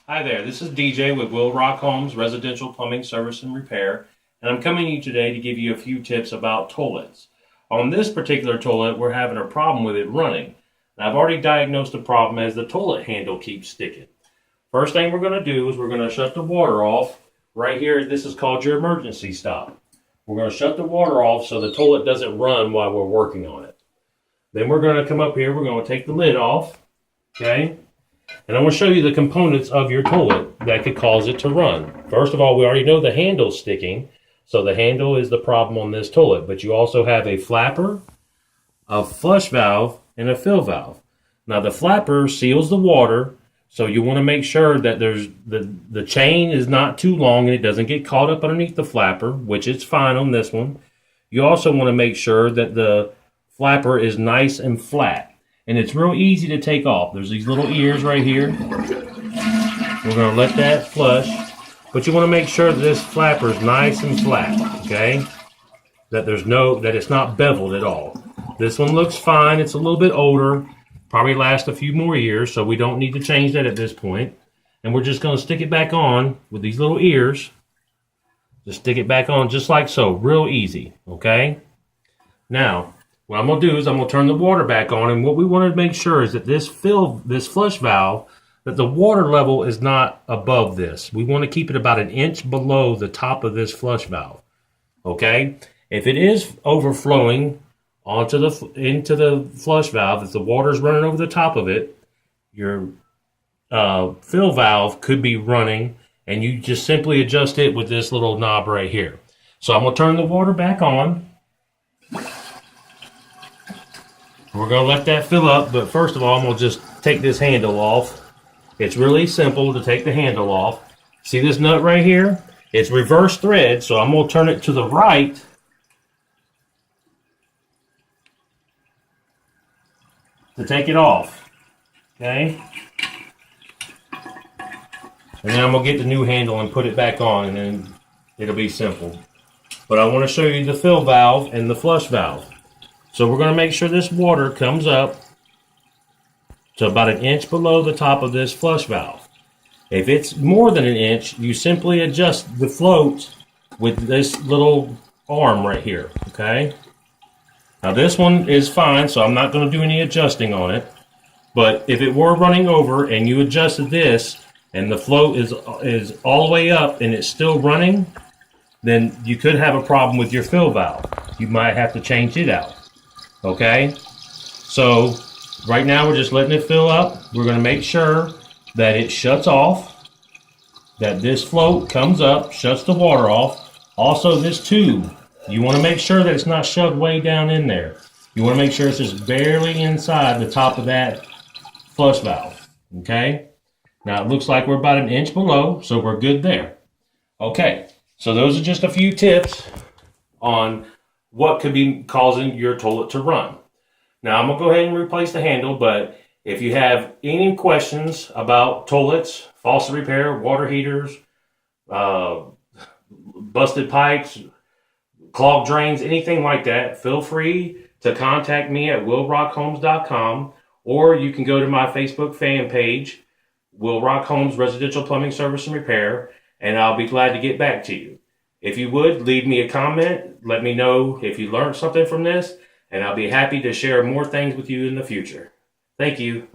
Hi there, this is DJ with Will Rock Homes Residential Plumbing Service and Repair, and I'm coming to you today to give you a few tips about toilets. On this particular toilet, we're having a problem with it running. And I've already diagnosed the problem as the toilet handle keeps sticking. First thing we're going to do is we're going to shut the water off. Right here, this is called your emergency stop. We're going to shut the water off so the toilet doesn't run while we're working on it. Then we're going to come up here, we're going to take the lid off, okay? And I'm going to show you the components of your toilet that could cause it to run. First of all, we already know the handle's sticking, so the handle is the problem on this toilet. But you also have a flapper, a flush valve, and a fill valve. Now the flapper seals the water, so you want to make sure that there's the chain is not too long and it doesn't get caught up underneath the flapper, which is fine on this one. You also want to make sure that the flapper is nice and flat. And it's real easy to take off. There's these little ears right here. We're going to let that flush. But you want to make sure that this flapper is nice and flat, okay? That it's not beveled at all. This one looks fine. It's a little bit older. Probably last a few more years, so we don't need to change that at this point. And we're just going to stick it back on with these little ears. Just stick it back on just like so. Real easy, okay? Now, what I'm going to do is I'm going to turn the water back on, and what we want to make sure is that this flush valve, that the water level is not above this. We want to keep it about an inch below the top of this flush valve. Okay? If it is overflowing into the flush valve, if the water is running over the top of it, your fill valve could be running, and you just simply adjust it with this little knob right here. So I'm going to turn the water back on. We're going to let that fill up, but first of all, I'm going to just take this handle off. It's really simple to take the handle off. See this nut right here? It's reverse thread, so I'm going to turn it to the right. To take it off, okay? And then I'm going to get the new handle and put it back on, and then it'll be simple. But I want to show you the fill valve and the flush valve. So we're going to make sure this water comes up to about an inch below the top of this flush valve. If it's more than an inch, you simply adjust the float with this little arm right here, okay? Now this one is fine, so I'm not going to do any adjusting on it. But if it were running over and you adjusted this and the float is all the way up and it's still running, then you could have a problem with your fill valve. You might have to change it out. Okay, so right now we're just letting it fill up. We're going to make sure that it shuts off, that this float comes up, shuts the water off. Also this tube, you want to make sure that it's not shoved way down in there. You want to make sure it's just barely inside the top of that flush valve. Okay, now it looks like we're about an inch below, so we're good there. Okay, so those are just a few tips on what could be causing your toilet to run. Now I'm going to go ahead and replace the handle, but if you have any questions about toilets, faucet repair, water heaters, busted pipes, clogged drains, anything like that, feel free to contact me at willrockhomes.com, or you can go to my Facebook fan page, Will Rock Homes Residential Plumbing Service and Repair, and I'll be glad to get back to you. If you would, leave me a comment. Let me know if you learned something from this, and I'll be happy to share more things with you in the future. Thank you.